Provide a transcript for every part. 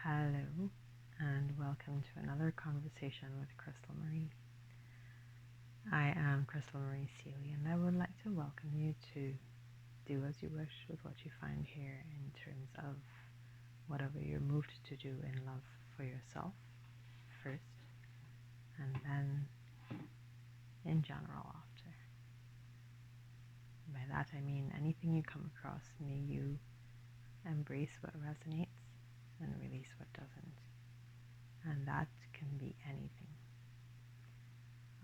Hello, and welcome to another conversation with Crystal Marie. I am Crystal Marie Seeley, and I would like to welcome you to do as you wish with what you find here in terms of whatever you're moved to do in love for yourself first, and then in general after. By that I mean anything you come across, may you embrace what resonates and release what doesn't. And that can be anything.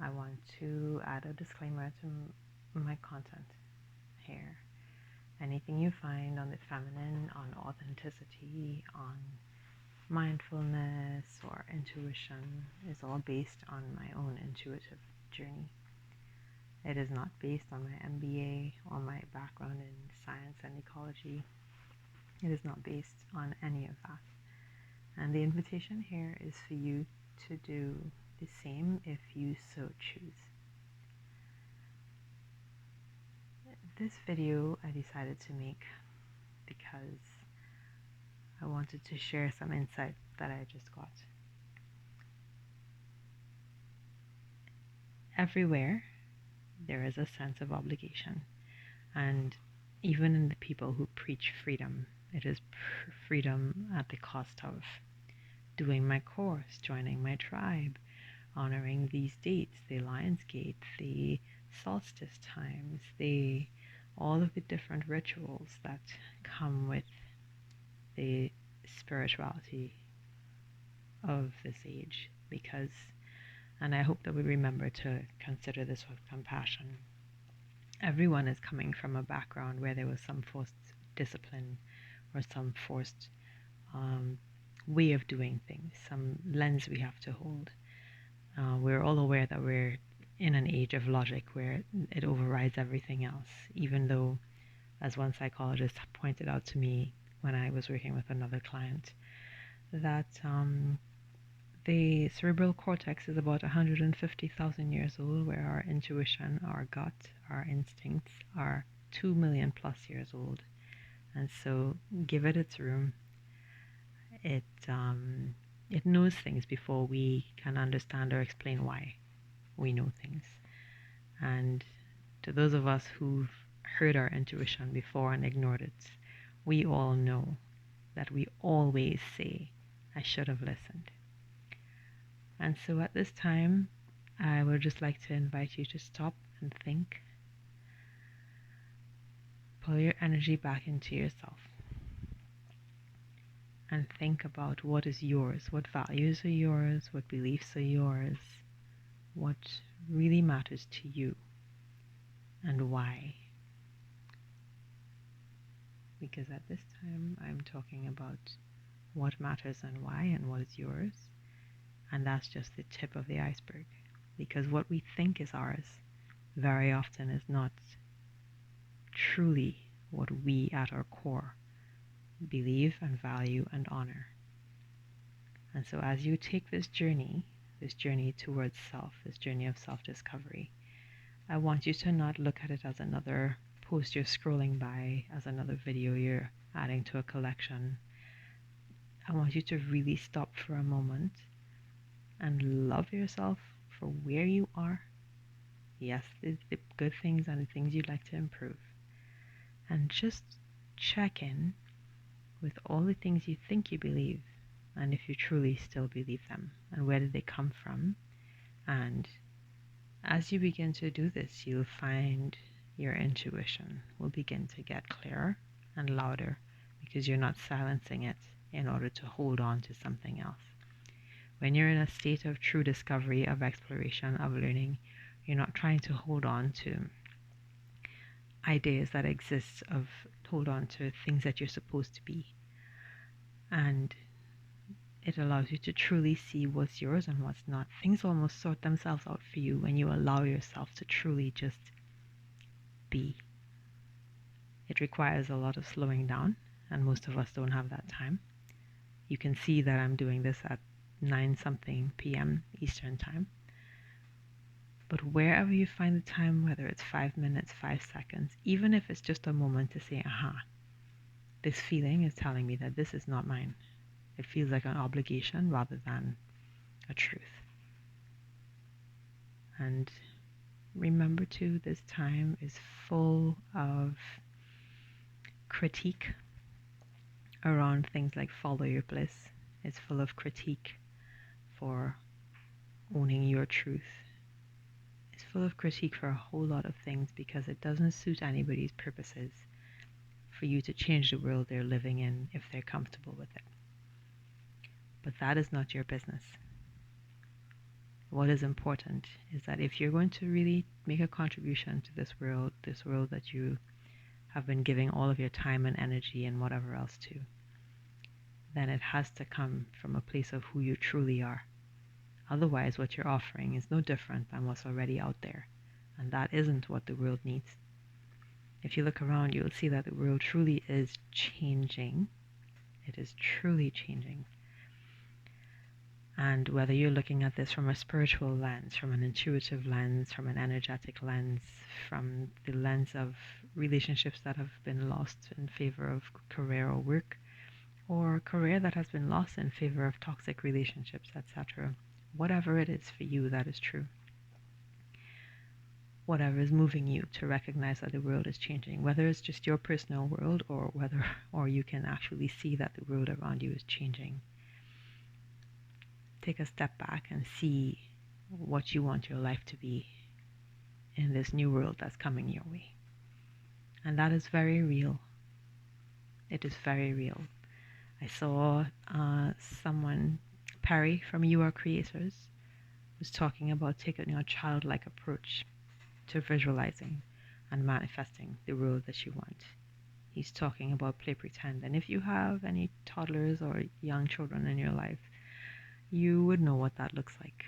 I want to add a disclaimer to my content here. Anything you find on the feminine, on authenticity, on mindfulness or intuition is all based on my own intuitive journey. It is not based on my MBA or my background in science and ecology. It is not based on any of that. And the invitation here is for you to do the same if you so choose. This video I decided to make because I wanted to share some insight that I just got. Everywhere there is a sense of obligation, and even in the people who preach freedom, it is freedom at the cost of doing my course, joining my tribe, honoring these dates, the Lion's Gate, the solstice times, all of the different rituals that come with the spirituality of this age. Because, and I hope that we remember to consider this with compassion, everyone is coming from a background where there was some forced discipline or some forced way of doing things, some lens we have to hold. We're all aware that we're in an age of logic where it overrides everything else, even though, as one psychologist pointed out to me when I was working with another client, that the cerebral cortex is about 150,000 years old, where our intuition, our gut, our instincts are 2 million plus years old. And so give it its room. It knows things before we can understand or explain why we know things. And to those of us who've heard our intuition before and ignored it, we all know that we always say, I should have listened. And so at this time, I would just like to invite you to stop and think. Pull your energy back into yourself. And think about what is yours, what values are yours, what beliefs are yours, what really matters to you, and why. Because at this time, I'm talking about what matters and why and what is yours. And that's just the tip of the iceberg. Because what we think is ours very often is not truly what we at our core believe and value and honor. And so as you take this journey towards self, this journey of self-discovery, I want you to not look at it as another post you're scrolling by, as another video you're adding to a collection. I want you to really stop for a moment and love yourself for where you are. Yes, the good things and the things you'd like to improve. And just check in with all the things you think you believe, and if you truly still believe them, and where did they come from. And as you begin to do this, you'll find your intuition will begin to get clearer and louder, because you're not silencing it in order to hold on to something else. When you're in a state of true discovery, of exploration, of learning, you're not trying to hold on to ideas that exist, of hold on to things that you're supposed to be. And it allows you to truly see what's yours and what's not. Things almost sort themselves out for you when you allow yourself to truly just be. It requires a lot of slowing down, and most of us don't have that time. You can see that I'm doing this at 9-something p.m. Eastern time. But wherever you find the time, whether it's 5 minutes, 5 seconds, even if it's just a moment to say, aha, this feeling is telling me that this is not mine. It feels like an obligation rather than a truth. And remember too, this time is full of critique around things like follow your bliss. It's full of critique for owning your truth. It's full of critique for a whole lot of things because it doesn't suit anybody's purposes for you to change the world they're living in if they're comfortable with it. But that is not your business. What is important is that if you're going to really make a contribution to this world that you have been giving all of your time and energy and whatever else to, then it has to come from a place of who you truly are. Otherwise, what you're offering is no different than what's already out there, and that isn't what the world needs. If you look around, you'll see that the world truly is changing. It is truly changing. And whether you're looking at this from a spiritual lens, from an intuitive lens, from an energetic lens, from the lens of relationships that have been lost in favor of career or work, or career that has been lost in favor of toxic relationships, etc. Whatever it is for you, that is true. Whatever is moving you to recognize that the world is changing, whether it's just your personal world or you can actually see that the world around you is changing. Take a step back and see what you want your life to be in this new world that's coming your way. And that is very real. It is very real. I saw someone, Perry from You Are Creators, was talking about taking a childlike approach to visualizing and manifesting the world that you want. He's talking about play pretend. And if you have any toddlers or young children in your life, you would know what that looks like.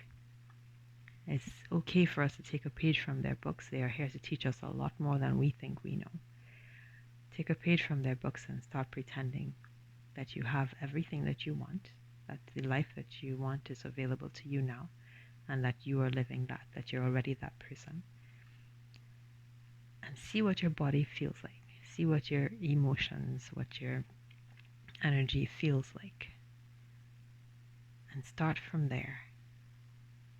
It's okay for us to take a page from their books. They are here to teach us a lot more than we think we know. Take a page from their books and start pretending that you have everything that you want, that the life that you want is available to you now, and that you are living that you're already that person. And see what your body feels like. See what your emotions, what your energy feels like. And start from there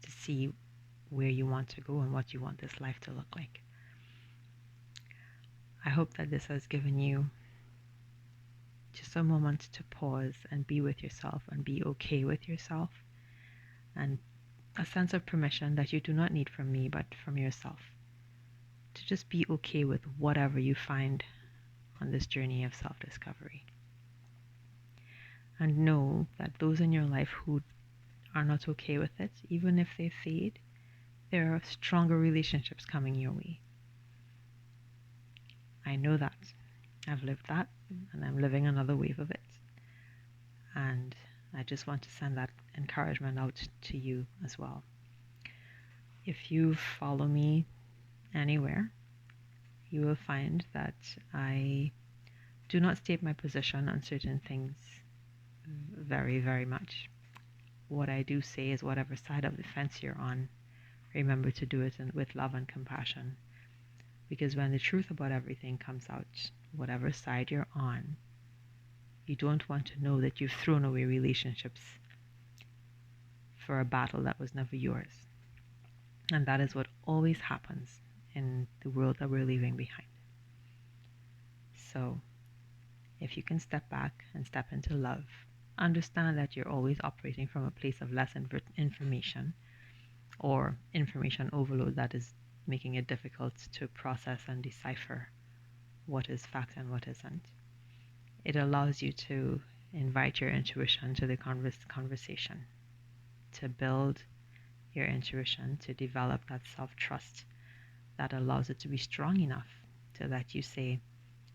to see where you want to go and what you want this life to look like. I hope that this has given you just a moment to pause and be with yourself and be okay with yourself, and a sense of permission that you do not need from me but from yourself, to just be okay with whatever you find on this journey of self-discovery. And know that those in your life who are not okay with it, even if they fade, there are stronger relationships coming your way. I know that. I've lived that, and I'm living another wave of it. And I just want to send that encouragement out to you as well. If you follow me anywhere, you will find that I do not state my position on certain things very, very much. What I do say is whatever side of the fence you're on, remember to do it with love and compassion. Because when the truth about everything comes out, whatever side you're on, you don't want to know that you've thrown away relationships for a battle that was never yours. And that is what always happens in the world that we're leaving behind. So, if you can step back and step into love, understand that you're always operating from a place of less information or information overload that is making it difficult to process and decipher what is fact and what isn't. It allows you to invite your intuition to the conversation, to build your intuition, to develop that self-trust that allows it to be strong enough so that you say,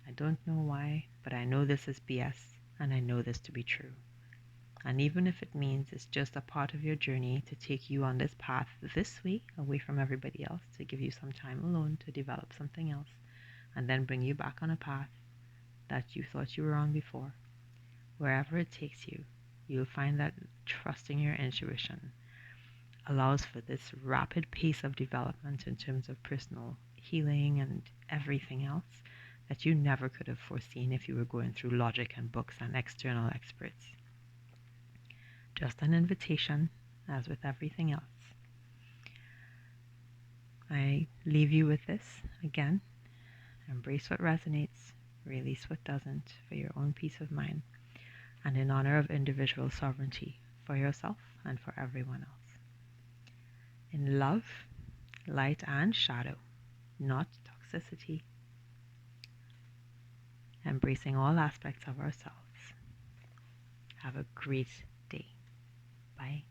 I don't know why, but I know this is BS and I know this to be true. And even if it means it's just a part of your journey to take you on this path this way, away from everybody else, to give you some time alone to develop something else, and then bring you back on a path that you thought you were on before, wherever it takes you, you'll find that trusting your intuition allows for this rapid pace of development in terms of personal healing and everything else that you never could have foreseen if you were going through logic and books and external experts. just an invitation, as with everything else. I leave you with this again. Embrace what resonates, release what doesn't for your own peace of mind, and in honor of individual sovereignty for yourself and for everyone else. In love, light and shadow, not toxicity. Embracing all aspects of ourselves. Have a great day. Bye.